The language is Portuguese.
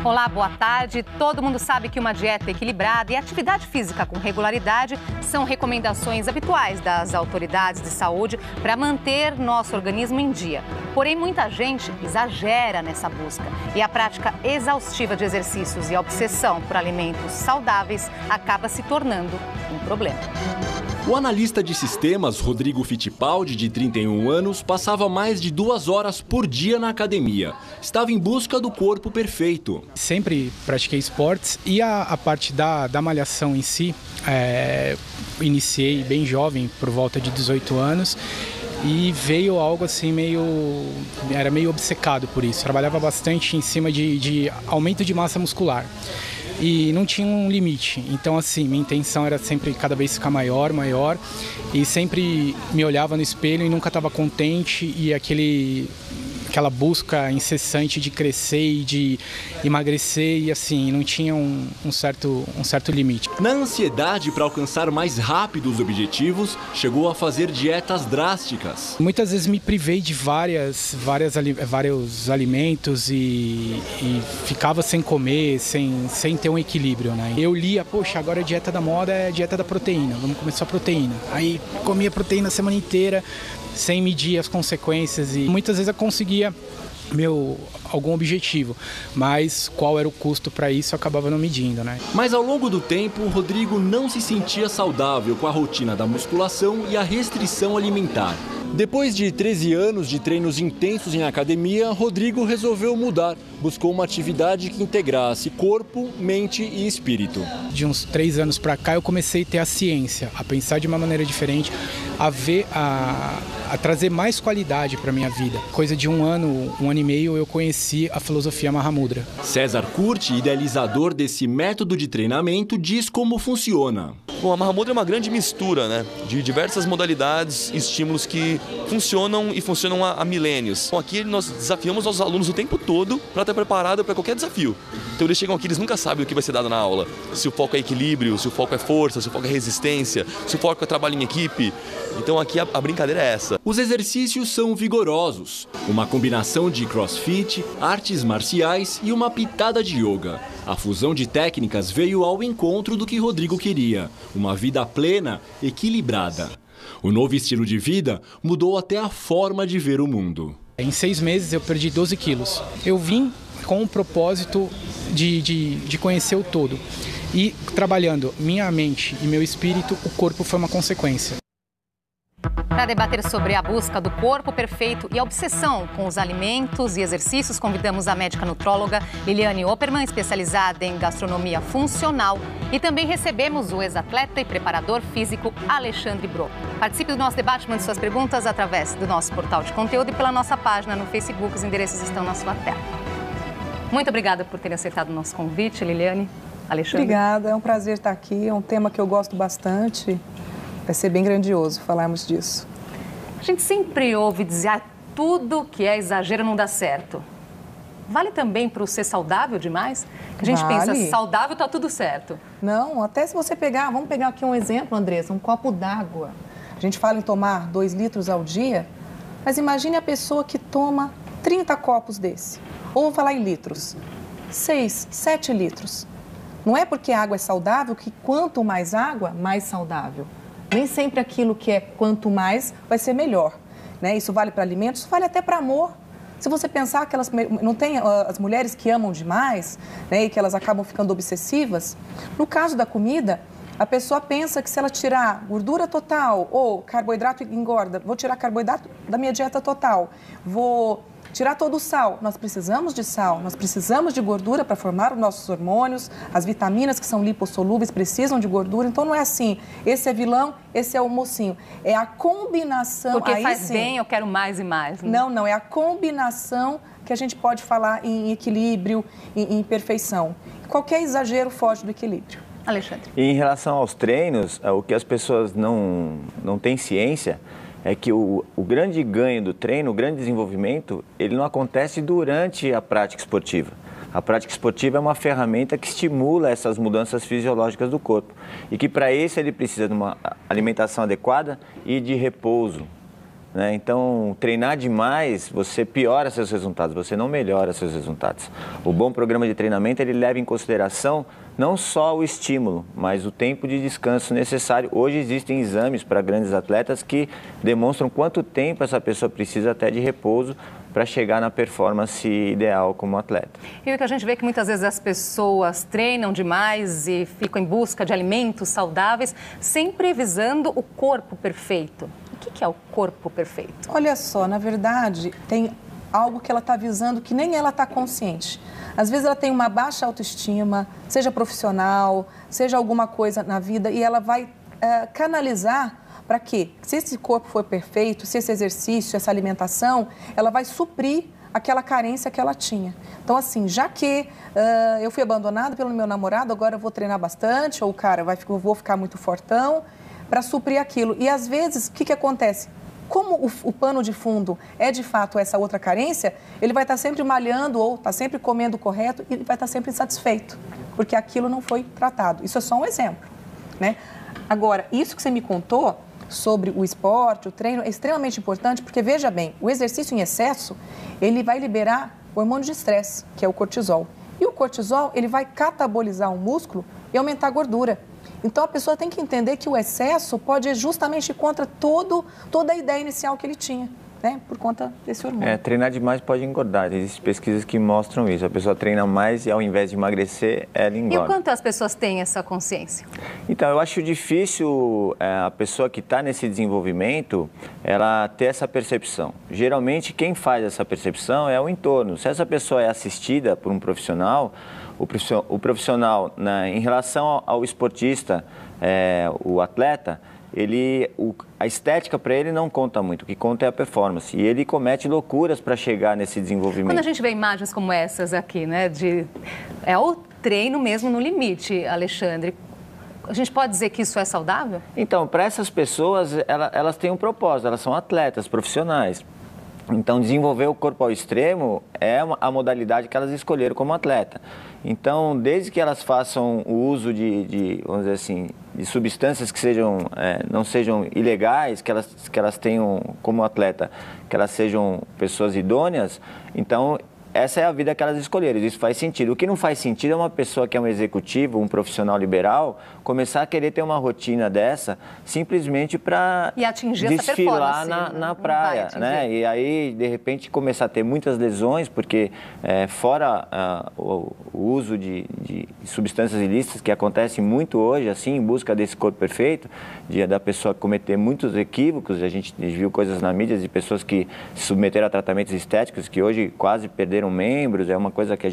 Olá, boa tarde. Todo mundo sabe que uma dieta equilibrada e atividade física com regularidade são recomendações habituais das autoridades de saúde para manter nosso organismo em dia. Porém, muita gente exagera nessa busca e a prática exaustiva de exercícios e a obsessão por alimentos saudáveis acaba se tornando um problema. O analista de sistemas Rodrigo Fittipaldi, de 31 anos, passava mais de 2 horas por dia na academia. Estava em busca do corpo perfeito. Sempre pratiquei esportes e a parte da malhação em si, iniciei bem jovem, por volta de 18 anos. E veio algo assim era meio obcecado por isso. Trabalhava bastante em cima de aumento de massa muscular. E não tinha um limite, então assim, minha intenção era sempre cada vez ficar maior, e sempre me olhava no espelho e nunca estava contente, e aquela busca incessante de crescer e de emagrecer, e assim, não tinha um certo limite. Na ansiedade para alcançar mais rápido os objetivos, chegou a fazer dietas drásticas. Muitas vezes me privei de vários alimentos e ficava sem comer, sem ter um equilíbrio, né? Eu lia, poxa, agora a dieta da moda é a dieta da proteína, vamos começar a proteína. Aí comia proteína a semana inteira, sem medir as consequências, e muitas vezes eu conseguia algum objetivo, mas qual era o custo para isso eu acabava não medindo, né? Mas ao longo do tempo, o Rodrigo não se sentia saudável com a rotina da musculação e a restrição alimentar. Depois de 13 anos de treinos intensos em academia, Rodrigo resolveu mudar. Buscou uma atividade que integrasse corpo, mente e espírito. De uns 3 anos para cá eu comecei a ter a ciência, a pensar de uma maneira diferente, a trazer mais qualidade para a minha vida. Coisa de um ano e meio eu conheci a filosofia Mahamudra. César Curti, idealizador desse método de treinamento, diz como funciona. Bom, a Mahamudra é uma grande mistura, né, de diversas modalidades, estímulos que funcionam há milênios. Bom, aqui nós desafiamos nossos alunos o tempo todo para estar preparado para qualquer desafio. Então eles chegam aqui, eles nunca sabem o que vai ser dado na aula. Se o foco é equilíbrio, se o foco é força, se o foco é resistência, se o foco é trabalho em equipe. Então aqui a brincadeira é essa. Os exercícios são vigorosos. Uma combinação de crossfit, artes marciais e uma pitada de yoga. A fusão de técnicas veio ao encontro do que Rodrigo queria. Uma vida plena, equilibrada. O novo estilo de vida mudou até a forma de ver o mundo. Em 6 meses eu perdi 12 quilos. Eu vim com o propósito de conhecer o todo. E trabalhando minha mente e meu espírito, o corpo foi uma consequência. Para debater sobre a busca do corpo perfeito e a obsessão com os alimentos e exercícios, convidamos a médica nutróloga Liliane Opperman, especializada em gastronomia funcional, e também recebemos o ex-atleta e preparador físico Alexandre Bro. Participe do nosso debate, mande suas perguntas através do nosso portal de conteúdo e pela nossa página no Facebook. Os endereços estão na sua tela. Muito obrigada por terem aceitado o nosso convite, Liliane, Alexandre. Obrigada, é um prazer estar aqui, é um tema que eu gosto bastante. Vai ser bem grandioso falarmos disso. A gente sempre ouve dizer tudo que é exagero não dá certo. Vale também para o ser saudável demais? A gente pensa, saudável está tudo certo. Não, até se você pegar, vamos pegar aqui um exemplo, Andressa, um copo d'água. A gente fala em tomar 2 litros ao dia, mas imagine a pessoa que toma 30 copos desse. Ou vamos falar em litros, 6, 7 litros. Não é porque a água é saudável que quanto mais água, mais saudável. Nem sempre aquilo que é quanto mais vai ser melhor, né? Isso vale para alimentos, isso vale até para amor. Se você pensar que não tem as mulheres que amam demais, né, e que elas acabam ficando obsessivas, no caso da comida, a pessoa pensa que se ela tirar gordura total ou carboidrato engorda, vou tirar carboidrato da minha dieta total, vou tirar todo o sal. Nós precisamos de sal, nós precisamos de gordura para formar os nossos hormônios, as vitaminas que são lipossolúveis precisam de gordura, então não é assim, esse é vilão, esse é o mocinho. É a combinação... Porque aí faz bem, eu quero mais e mais. Né? Não, é a combinação que a gente pode falar em equilíbrio, em perfeição. Qualquer exagero foge do equilíbrio. Alexandre. Em relação aos treinos, o que as pessoas não têm ciência é que o grande ganho do treino, o grande desenvolvimento, ele não acontece durante a prática esportiva. A prática esportiva é uma ferramenta que estimula essas mudanças fisiológicas do corpo e que para isso ele precisa de uma alimentação adequada e de repouso. né? Então, treinar demais, você piora seus resultados, você não melhora seus resultados. O bom programa de treinamento, ele leva em consideração não só o estímulo, mas o tempo de descanso necessário. Hoje existem exames para grandes atletas que demonstram quanto tempo essa pessoa precisa até de repouso para chegar na performance ideal como atleta. E o que a gente vê é que muitas vezes as pessoas treinam demais e ficam em busca de alimentos saudáveis, sempre visando o corpo perfeito. O que é o corpo perfeito? Olha só, na verdade, tem algo que ela está visando que nem ela está consciente. Às vezes ela tem uma baixa autoestima, seja profissional, seja alguma coisa na vida, e ela vai canalizar para quê? Se esse corpo for perfeito, se esse exercício, essa alimentação, ela vai suprir aquela carência que ela tinha. Então, assim, já que eu fui abandonada pelo meu namorado, agora eu vou treinar bastante, ou, cara, eu vou ficar muito fortão para suprir aquilo. E, às vezes, o que acontece? Como o pano de fundo é, de fato, essa outra carência, ele vai estar sempre malhando ou está sempre comendo correto e vai estar sempre insatisfeito, porque aquilo não foi tratado. Isso é só um exemplo, né? Agora, isso que você me contou sobre o esporte, o treino, é extremamente importante, porque, veja bem, o exercício em excesso, ele vai liberar o hormônio de estresse, que é o cortisol. E o cortisol, ele vai catabolizar o músculo e aumentar a gordura. Então, a pessoa tem que entender que o excesso pode ir justamente contra toda a ideia inicial que ele tinha, né? Por conta desse hormônio. Treinar demais pode engordar. Existem pesquisas que mostram isso. A pessoa treina mais e, ao invés de emagrecer, ela engorda. E o quanto as pessoas têm essa consciência? Então, eu acho difícil a pessoa que está nesse desenvolvimento, ela ter essa percepção. Geralmente, quem faz essa percepção é o entorno. Se essa pessoa é assistida por um profissional, o profissional, né, em relação ao esportista, o atleta, a estética para ele não conta muito, o que conta é a performance. E ele comete loucuras para chegar nesse desenvolvimento. Quando a gente vê imagens como essas aqui, né, é o treino mesmo no limite, Alexandre, a gente pode dizer que isso é saudável? Então, para essas pessoas, elas têm um propósito, elas são atletas profissionais. Então, desenvolver o corpo ao extremo é a modalidade que elas escolheram como atleta. Então, desde que elas façam o uso vamos dizer assim, de substâncias que não sejam ilegais, que elas tenham como atleta, que elas sejam pessoas idôneas, então essa é a vida que elas escolheram, isso faz sentido. O que não faz sentido é uma pessoa que é um executivo, um profissional liberal, começar a querer ter uma rotina dessa simplesmente para desfilar na praia, né? E aí, de repente, começar a ter muitas lesões, porque fora o uso de substâncias ilícitas, que acontece muito hoje, assim, em busca desse corpo perfeito, da pessoa cometer muitos equívocos. A gente viu coisas na mídia de pessoas que se submeteram a tratamentos estéticos, que hoje quase perderam membros, é uma coisa que a